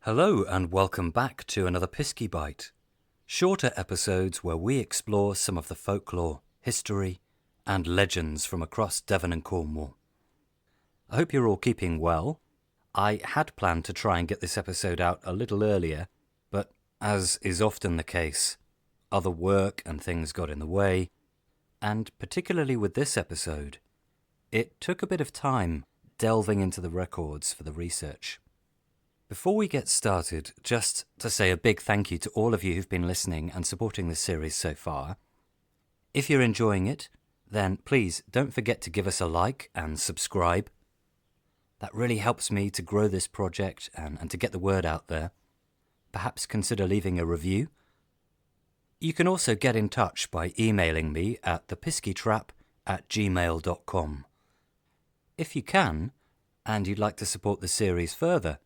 Hello and welcome back to another Piskie Bite. Shorter episodes where we explore some of the folklore, history and legends from across Devon and Cornwall. I hope you're all keeping well. I had planned to try and get this episode out a little earlier, but as is often the case, other work and things got in the way, and particularly with this episode, it took a bit of time delving into the records for the research. Before we get started, just to say a big thank you to all of you who've been listening and supporting this series so far. If you're enjoying it, then please don't forget to give us a like and subscribe. That really helps me to grow this project and to get the word out there. Perhaps consider leaving a review. You can also get in touch by emailing me at thepiskietrap@gmail.com. If you can, and you'd like to support the series further,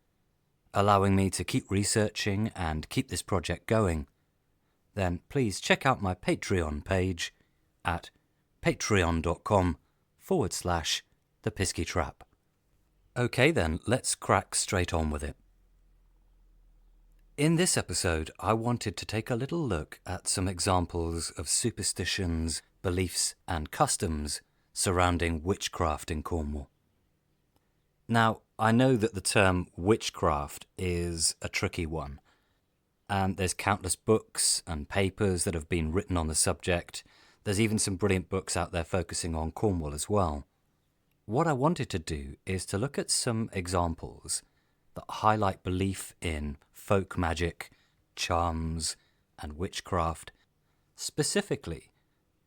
allowing me to keep researching and keep this project going, then please check out my Patreon page at patreon.com/thepiskietrap. Okay then, let's crack straight on with it. In this episode, I wanted to take a little look at some examples of superstitions, beliefs and customs surrounding witchcraft in Cornwall. Now, I know that the term witchcraft is a tricky one, and there's countless books and papers that have been written on the subject. There's even some brilliant books out there focusing on Cornwall as well. What I wanted to do is to look at some examples that highlight belief in folk magic, charms, and witchcraft, specifically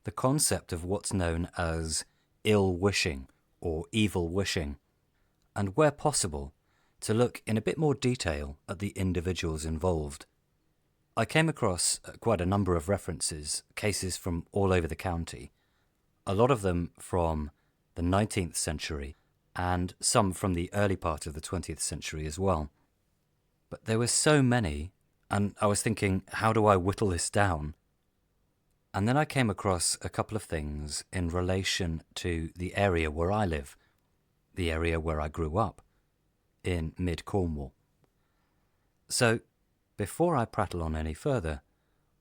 the concept of what's known as ill wishing or evil wishing, and where possible, to look in a bit more detail at the individuals involved. I came across quite a number of references, cases from all over the county, a lot of them from the 19th century, and some from the early part of the 20th century as well. But there were so many, and I was thinking, how do I whittle this down? And then I came across a couple of things in relation to the area where I live, the area where I grew up, in mid-Cornwall. So, before I prattle on any further,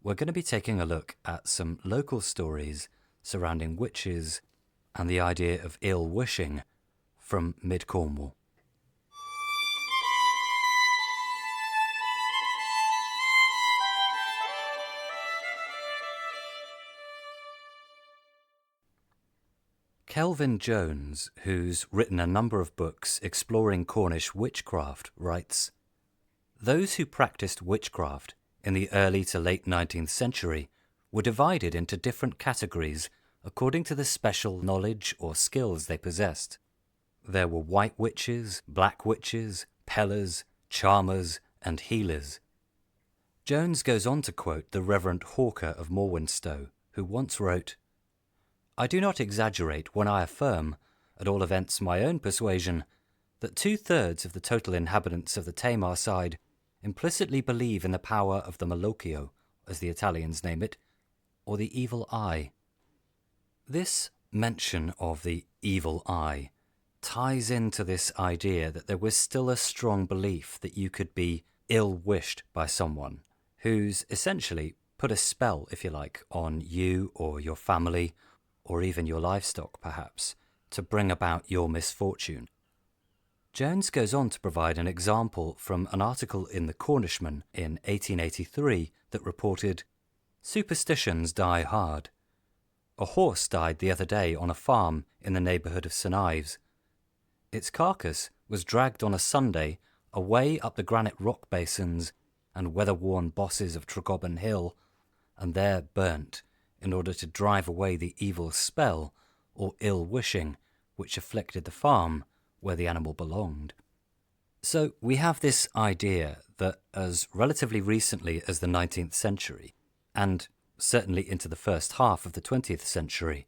we're going to be taking a look at some local stories surrounding witches and the idea of ill wishing from mid-Cornwall. Kelvin Jones, who's written a number of books exploring Cornish witchcraft, writes, "Those who practiced witchcraft in the early to late 19th century were divided into different categories according to the special knowledge or skills they possessed. There were white witches, black witches, pellers, charmers, and healers." Jones goes on to quote the Reverend Hawker of Morwenstow, who once wrote, "I do not exaggerate when I affirm, at all events my own persuasion, that 2/3 of the total inhabitants of the Tamar side implicitly believe in the power of the malocchio, as the Italians name it, or the evil eye." This mention of the evil eye ties into this idea that there was still a strong belief that you could be ill-wished by someone who's essentially put a spell, if you like, on you or your family, or even your livestock perhaps, to bring about your misfortune. Jones goes on to provide an example from an article in the Cornishman in 1883 that reported, "Superstitions die hard. A horse died the other day on a farm in the neighbourhood of St Ives. Its carcass was dragged on a Sunday away up the granite rock basins and weather-worn bosses of Tregoben Hill, and there burnt, in order to drive away the evil spell or ill-wishing which afflicted the farm where the animal belonged." So we have this idea that as relatively recently as the 19th century, and certainly into the first half of the 20th century,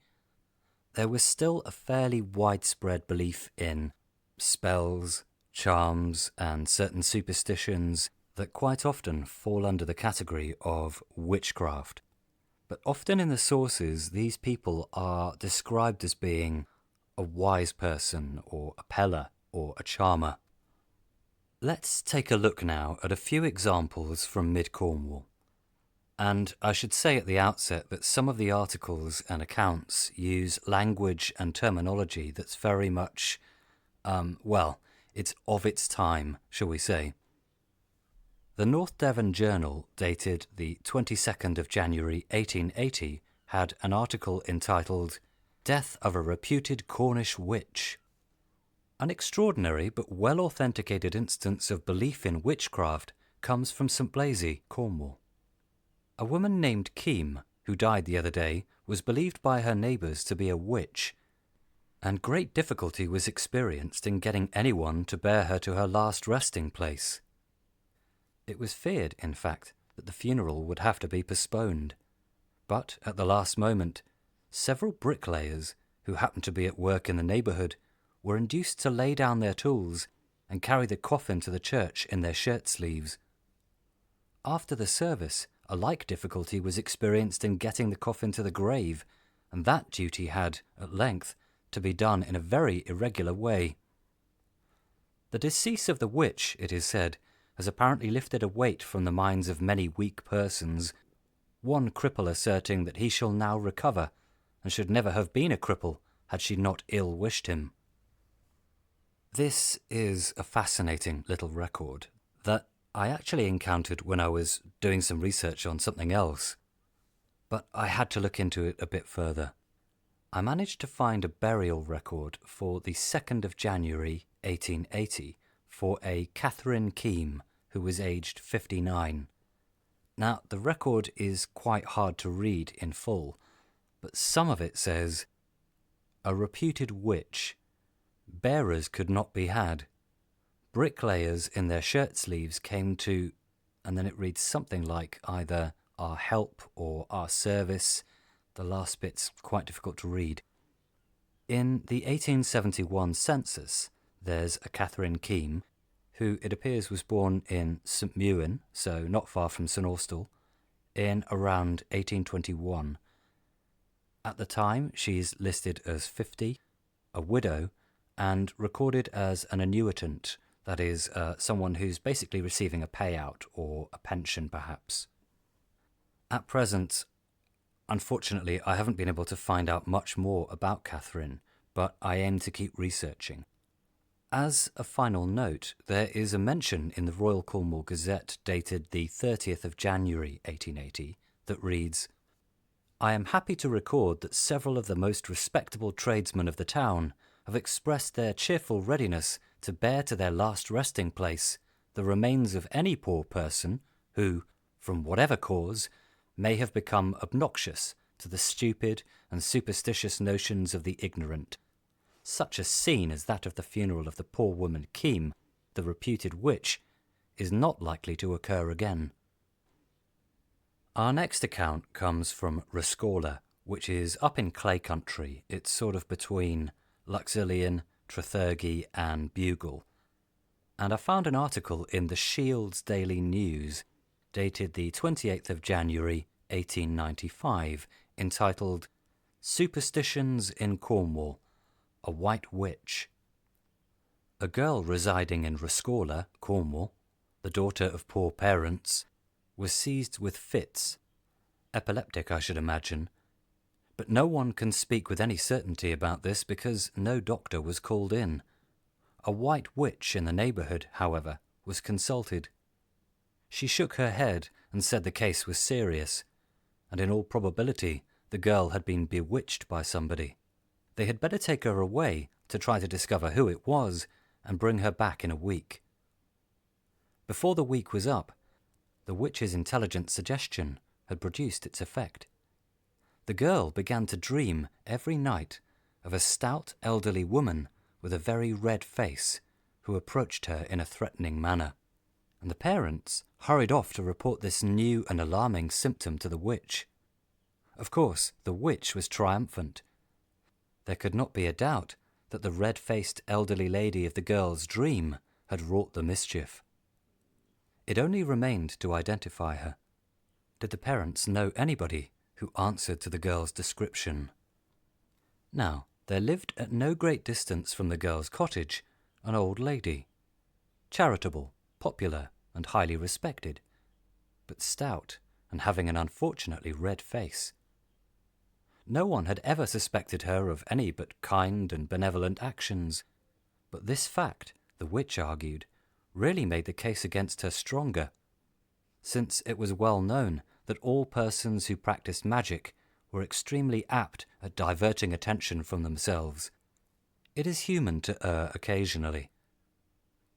there was still a fairly widespread belief in spells, charms, and certain superstitions that quite often fall under the category of witchcraft. But often in the sources, these people are described as being a wise person or a peller or a charmer. Let's take a look now at a few examples from mid-Cornwall. And I should say at the outset that some of the articles and accounts use language and terminology that's very much, it's of its time, shall we say. The North Devon Journal, dated the 22nd of January 1880, had an article entitled "Death of a Reputed Cornish Witch." An extraordinary but well-authenticated instance of belief in witchcraft comes from St Blaise, Cornwall. A woman named Keem, who died the other day, was believed by her neighbours to be a witch, and great difficulty was experienced in getting anyone to bear her to her last resting place. It was feared, in fact, that the funeral would have to be postponed. But at the last moment, several bricklayers, who happened to be at work in the neighbourhood, were induced to lay down their tools and carry the coffin to the church in their shirt sleeves. After the service, a like difficulty was experienced in getting the coffin to the grave, and that duty had, at length, to be done in a very irregular way. The decease of the witch, it is said, has apparently lifted a weight from the minds of many weak persons, one cripple asserting that he shall now recover, and should never have been a cripple had she not ill-wished him. This is a fascinating little record that I actually encountered when I was doing some research on something else, but I had to look into it a bit further. I managed to find a burial record for the 2nd of January 1880 for a Katherine Keem, who was aged 59. Now, the record is quite hard to read in full, but some of it says, "A reputed witch. Bearers could not be had. Bricklayers in their shirt sleeves came to," and then it reads something like either "our help" or "our service." The last bit's quite difficult to read. In the 1871 census, there's a Katherine Keem, who it appears was born in St Mewan, so not far from St Austell, in around 1821. At the time, she's listed as 50, a widow, and recorded as an annuitant, that is, someone who's basically receiving a payout or a pension, perhaps. At present, unfortunately, I haven't been able to find out much more about Katherine, but I aim to keep researching. As a final note, there is a mention in the Royal Cornwall Gazette dated the 30th of January 1880 that reads, "I am happy to record that several of the most respectable tradesmen of the town have expressed their cheerful readiness to bear to their last resting place the remains of any poor person who, from whatever cause, may have become obnoxious to the stupid and superstitious notions of the ignorant. Such a scene as that of the funeral of the poor woman Keem, the reputed witch, is not likely to occur again." Our next account comes from Rescorla, which is up in Clay Country. It's sort of between Luxillian, Trethurgy and Bugle. And I found an article in the Shields Daily News, dated the 28th of January 1895, entitled "Superstitions in Cornwall, a White Witch." A girl residing in Rescorla, Cornwall, the daughter of poor parents, was seized with fits, epileptic I should imagine, but no one can speak with any certainty about this because no doctor was called in. A white witch in the neighbourhood, however, was consulted. She shook her head and said the case was serious, and in all probability the girl had been bewitched by somebody. They had better take her away to try to discover who it was and bring her back in a week. Before the week was up, the witch's intelligent suggestion had produced its effect. The girl began to dream every night of a stout elderly woman with a very red face who approached her in a threatening manner, and the parents hurried off to report this new and alarming symptom to the witch. Of course, the witch was triumphant. There could not be a doubt that the red-faced elderly lady of the girl's dream had wrought the mischief. It only remained to identify her. Did the parents know anybody who answered to the girl's description? Now, there lived at no great distance from the girl's cottage an old lady. charitable, popular, and highly respected, but stout and having an unfortunately red face. No one had ever suspected her of any but kind and benevolent actions, but this fact, the witch argued, really made the case against her stronger, since it was well known that all persons who practiced magic were extremely apt at diverting attention from themselves. It is human to err occasionally,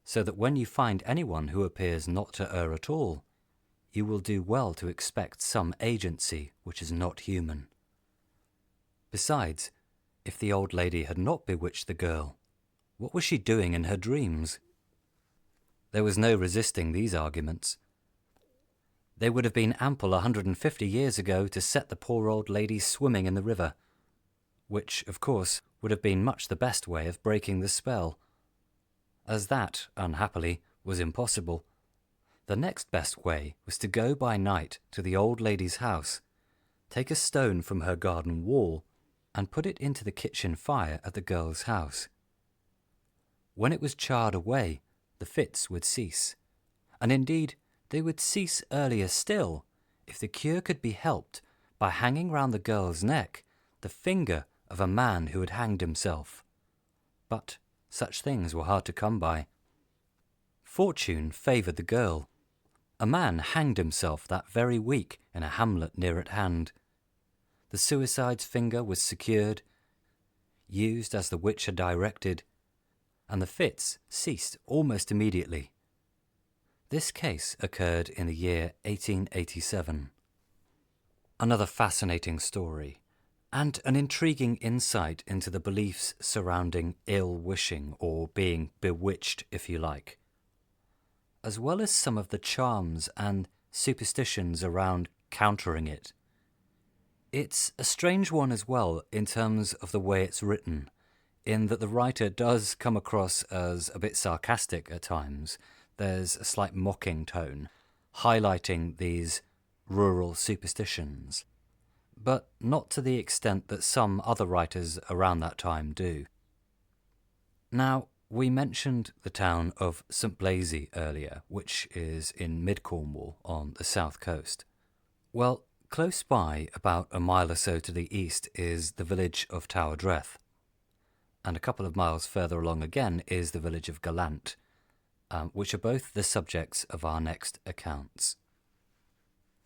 so that when you find anyone who appears not to err at all, you will do well to expect some agency which is not human. Besides, if the old lady had not bewitched the girl, what was she doing in her dreams? There was no resisting these arguments. They would have been ample 150 years ago to set the poor old lady swimming in the river, which, of course, would have been much the best way of breaking the spell. As that, unhappily, was impossible, the next best way was to go by night to the old lady's house, take a stone from her garden wall, and put it into the kitchen fire at the girl's house. When it was charred away, the fits would cease, and indeed they would cease earlier still if the cure could be helped by hanging round the girl's neck the finger of a man who had hanged himself. But such things were hard to come by. Fortune favoured the girl. A man hanged himself that very week in a hamlet near at hand. The suicide's finger was secured, used as the witch had directed, and the fits ceased almost immediately. This case occurred in the year 1887. Another fascinating story, and an intriguing insight into the beliefs surrounding ill-wishing, or being bewitched, if you like, as well as some of the charms and superstitions around countering it. It's a strange one as well in terms of the way it's written, in that the writer does come across as a bit sarcastic at times. There's a slight mocking tone, highlighting these rural superstitions, but not to the extent that some other writers around that time do. Now, we mentioned the town of St Blaise earlier, which is in mid-Cornwall on the south coast. Well, close by, about a mile or so to the east, is the village of Towerdreth, and a couple of miles further along again is the village of Gallant, which are both the subjects of our next accounts.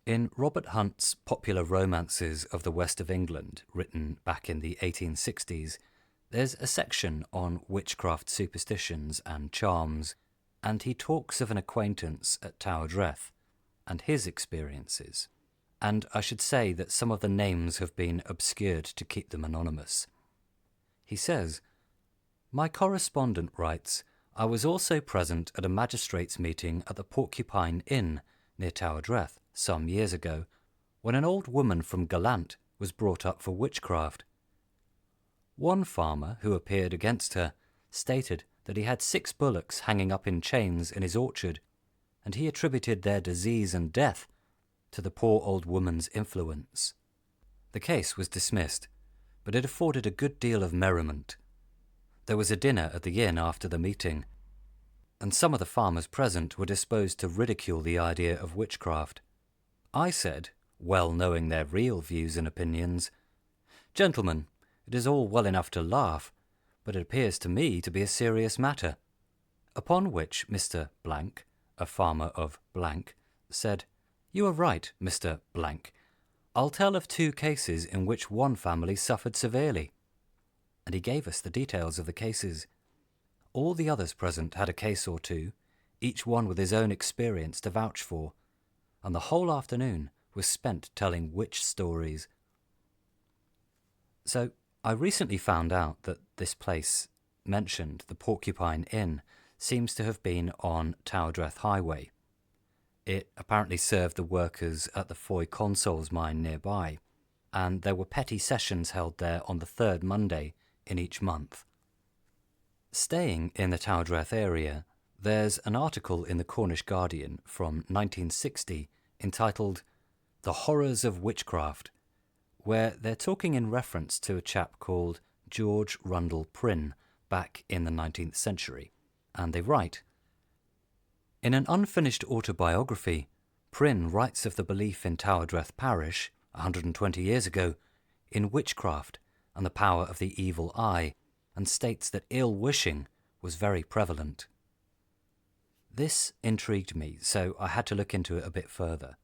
In Robert Hunt's popular romances of the west of England, written back in the 1860s, there's a section on witchcraft superstitions and charms, and he talks of an acquaintance at Towerdreth and his experiences. And I should say that some of the names have been obscured to keep them anonymous. He says, "My correspondent writes, I was also present at a magistrates' meeting at the Porcupine Inn near Towerdreth some years ago, when an old woman from Gallant was brought up for witchcraft. One farmer who appeared against her stated that he had 6 bullocks hanging up in chains in his orchard, and he attributed their disease and death to the poor old woman's influence. The case was dismissed, but it afforded a good deal of merriment. There was a dinner at the inn after the meeting, and some of the farmers present were disposed to ridicule the idea of witchcraft. I said, well knowing their real views and opinions, 'Gentlemen, it is all well enough to laugh, but it appears to me to be a serious matter.' Upon which Mr. Blank, a farmer of Blank, said, 'You are right, Mr. Blank. I'll tell of 2 cases in which one family suffered severely.' And he gave us the details of the cases. All the others present had a case or 2, each one with his own experience to vouch for, and the whole afternoon was spent telling witch stories. So I recently found out that this place mentioned, the Porcupine Inn, seems to have been on Towerdreth Highway. It apparently served the workers at the Foy Consols mine nearby, and there were petty sessions held there on the 3rd Monday in each month. Staying in the Towerdreth area, there's an article in the Cornish Guardian from 1960 entitled "The Horrors of Witchcraft," where they're talking in reference to a chap called George Rundle Prynne back in the 19th century, and they write, In an unfinished autobiography, Prynne writes of the belief in Tywardreath parish, 120 years ago, in witchcraft and the power of the evil eye, and states that ill-wishing was very prevalent. This intrigued me, so I had to look into it a bit further.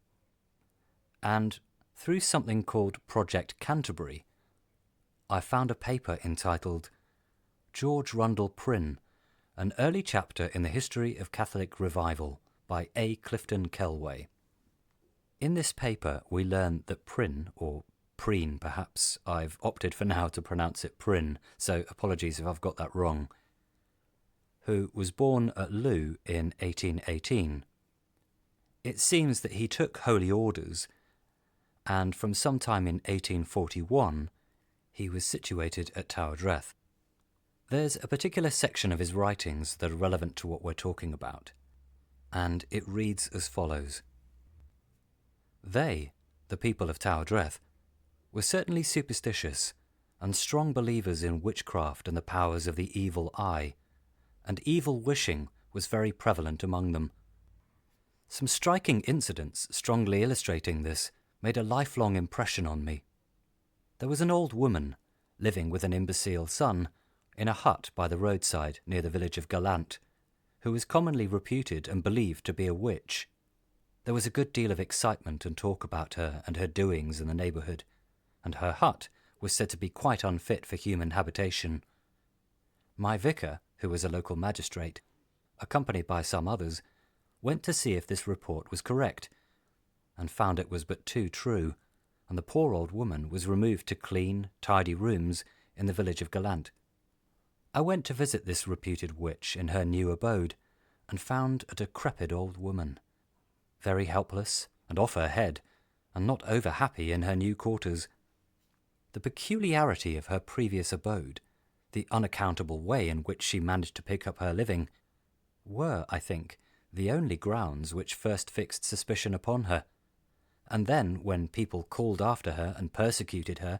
And through something called Project Canterbury, I found a paper entitled George Rundle Prynne, an early chapter in the history of Catholic revival by A. Clifton Kelway. In this paper we learn that Prynne, or Preen perhaps, I've opted for now to pronounce it Prynne, so apologies if I've got that wrong, who was born at Looe in 1818. It seems that he took holy orders, and from some time in 1841 he was situated at Tywardreath. There's a particular section of his writings that are relevant to what we're talking about, and it reads as follows. They, the people of Tywardreath, were certainly superstitious and strong believers in witchcraft and the powers of the evil eye, and evil wishing was very prevalent among them. Some striking incidents strongly illustrating this made a lifelong impression on me. There was an old woman living with an imbecile son in a hut by the roadside near the village of Gallant, who was commonly reputed and believed to be a witch. There was a good deal of excitement and talk about her and her doings in the neighbourhood, and her hut was said to be quite unfit for human habitation. My vicar, who was a local magistrate, accompanied by some others, went to see if this report was correct, and found it was but too true, and the poor old woman was removed to clean, tidy rooms in the village of Gallant. I went to visit this reputed witch in her new abode, and found a decrepit old woman, very helpless and off her head, and not over happy in her new quarters. The peculiarity of her previous abode, the unaccountable way in which she managed to pick up her living, were, I think, the only grounds which first fixed suspicion upon her. And then, when people called after her and persecuted her,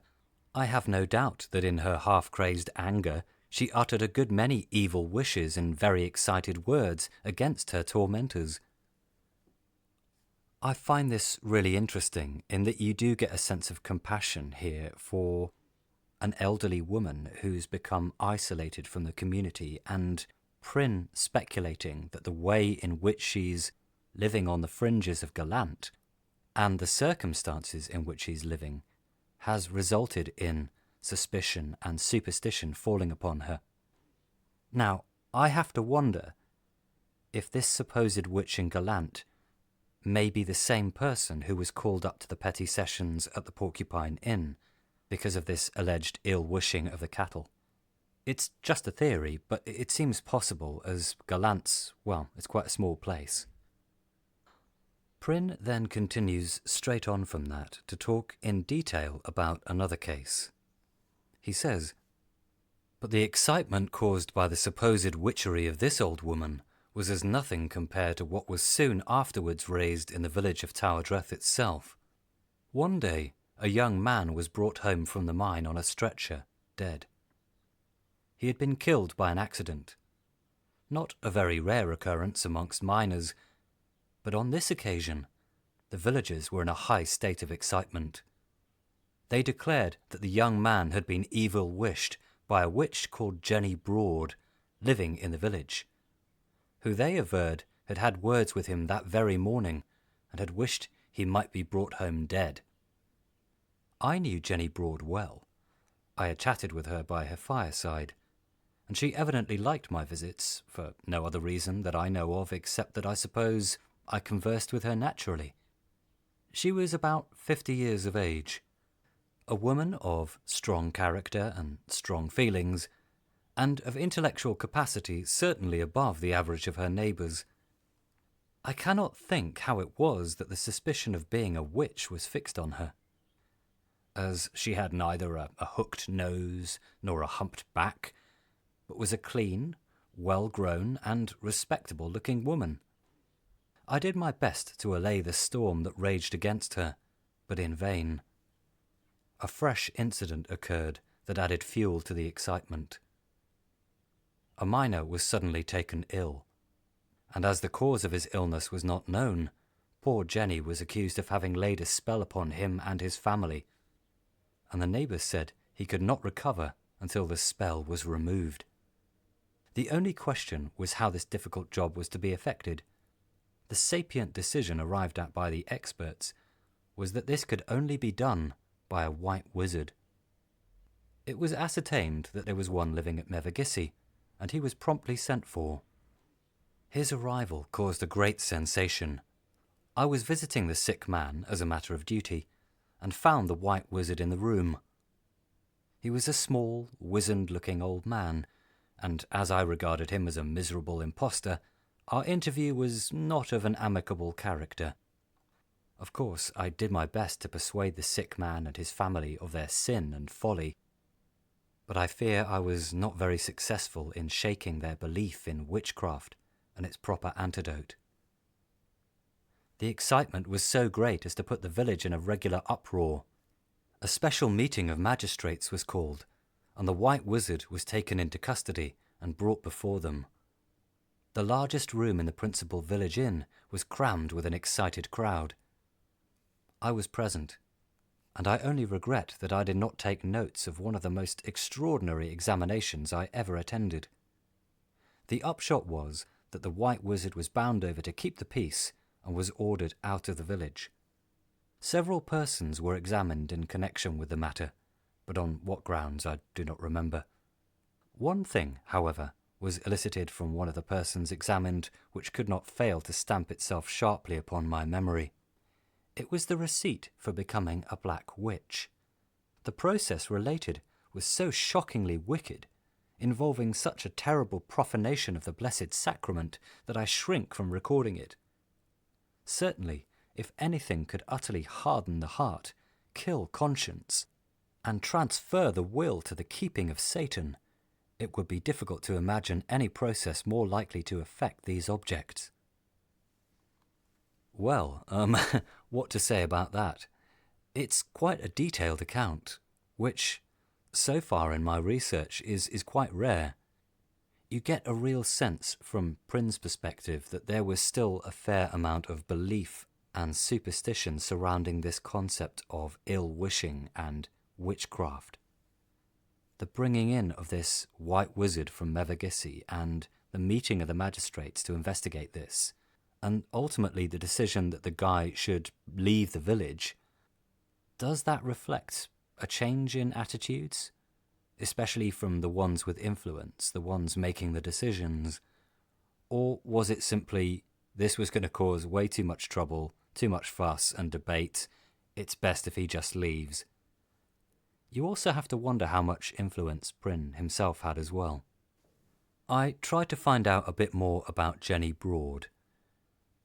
I have no doubt that in her half-crazed anger she uttered a good many evil wishes and very excited words against her tormentors. I find this really interesting in that you do get a sense of compassion here for an elderly woman who's become isolated from the community, and Prynne speculating that the way in which she's living on the fringes of Gallant and the circumstances in which she's living has resulted in suspicion and superstition falling upon her. Now, I have to wonder if this supposed witch in Gallant may be the same person who was called up to the petty sessions at the Porcupine Inn because of this alleged ill-wishing of the cattle. It's just a theory, but it seems possible, as Gallant's, well, it's quite a small place. Prynne then continues straight on from that to talk in detail about another case. He says, "But the excitement caused by the supposed witchery of this old woman was as nothing compared to what was soon afterwards raised in the village of Tywardreath itself. One day, a young man was brought home from the mine on a stretcher, dead. He had been killed by an accident. Not a very rare occurrence amongst miners, but on this occasion, the villagers were in a high state of excitement. They declared that the young man had been evil-wished by a witch called Jenny Broad, living in the village, who they averred had had words with him that very morning and had wished he might be brought home dead. I knew Jenny Broad well. I had chatted with her by her fireside, and she evidently liked my visits, for no other reason that I know of except that I suppose I conversed with her naturally. She was about 50 years of age, a woman of strong character and strong feelings, and of intellectual capacity certainly above the average of her neighbours. I cannot think how it was that the suspicion of being a witch was fixed on her, as she had neither a hooked nose nor a humped back, but was a clean, well-grown and respectable-looking woman. I did my best to allay the storm that raged against her, but in vain. A fresh incident occurred that added fuel to the excitement. A miner was suddenly taken ill, and as the cause of his illness was not known, poor Jenny was accused of having laid a spell upon him and his family, and the neighbours said he could not recover until the spell was removed. The only question was how this difficult job was to be effected. The sapient decision arrived at by the experts was that this could only be done by a white wizard. It was ascertained that there was one living at Mevagissey, and he was promptly sent for. His arrival caused a great sensation. I was visiting the sick man as a matter of duty, and found the white wizard in the room. He was a small, wizened-looking old man, and as I regarded him as a miserable impostor, our interview was not of an amicable character. Of course, I did my best to persuade the sick man and his family of their sin and folly, but I fear I was not very successful in shaking their belief in witchcraft and its proper antidote. The excitement was so great as to put the village in a regular uproar. A special meeting of magistrates was called, and the white wizard was taken into custody and brought before them. The largest room in the principal village inn was crammed with an excited crowd. I was present, and I only regret that I did not take notes of one of the most extraordinary examinations I ever attended. The upshot was that the white wizard was bound over to keep the peace and was ordered out of the village. Several persons were examined in connection with the matter, but on what grounds I do not remember. One thing, however, was elicited from one of the persons examined which could not fail to stamp itself sharply upon my memory. It was the receipt for becoming a black witch. The process related was so shockingly wicked, involving such a terrible profanation of the Blessed Sacrament, that I shrink from recording it. Certainly, if anything could utterly harden the heart, kill conscience, and transfer the will to the keeping of Satan, it would be difficult to imagine any process more likely to affect these objects. Well, what to say about that? It's quite a detailed account, which, so far in my research, is quite rare. You get a real sense from Prynne's perspective that there was still a fair amount of belief and superstition surrounding this concept of ill-wishing and witchcraft. The bringing in of this white wizard from Mevagissey and the meeting of the magistrates to investigate this, and ultimately the decision that the guy should leave the village, does that reflect a change in attitudes? Especially from the ones with influence, the ones making the decisions? Or was it simply, this was going to cause way too much trouble, too much fuss and debate, it's best if he just leaves? You also have to wonder how much influence Prynne himself had as well. I tried to find out a bit more about Jenny Broad,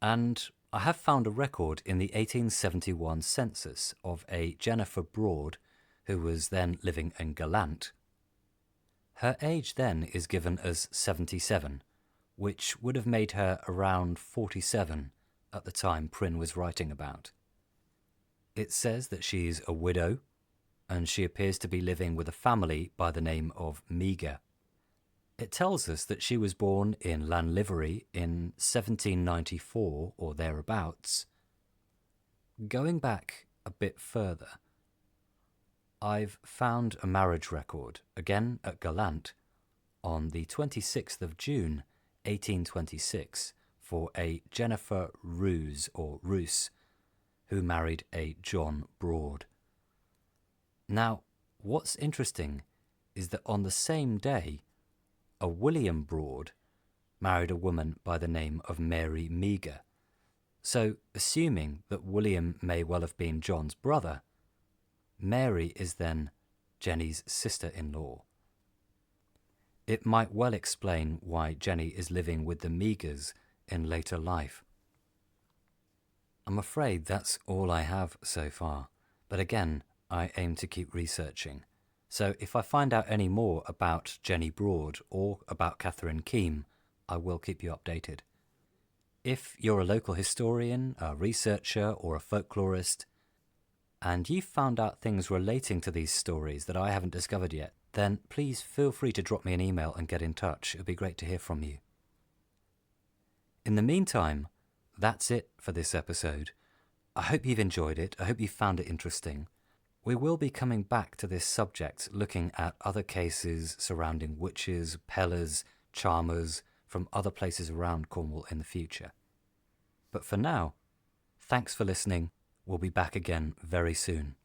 and I have found a record in the 1871 census of a Jennifer Broad, who was then living in Gallant. Her age then is given as 77, which would have made her around 47 at the time Prynne was writing about. It says that she's a widow, and she appears to be living with a family by the name of Meagher. It tells us that she was born in Llanlivery in 1794 or thereabouts. Going back a bit further, I've found a marriage record, again at Gallant, on the 26th of June 1826 for a Jennifer Roos or Roos, who married a John Broad. Now, what's interesting is that on the same day, a William Broad married a woman by the name of Mary Meagher. So, assuming that William may well have been John's brother, Mary is then Jenny's sister-in-law. It might well explain why Jenny is living with the Meaghers in later life. I'm afraid that's all I have so far, but again, I aim to keep researching. So if I find out any more about Jenny Broad or about Katherine Keem, I will keep you updated. If you're a local historian, a researcher, or a folklorist, and you've found out things relating to these stories that I haven't discovered yet, then please feel free to drop me an email and get in touch. It'd be great to hear from you. In the meantime, that's it for this episode. I hope you've enjoyed it. I hope you found it interesting. We will be coming back to this subject, looking at other cases surrounding witches, pellers, charmers from other places around Cornwall in the future. But for now, thanks for listening. We'll be back again very soon.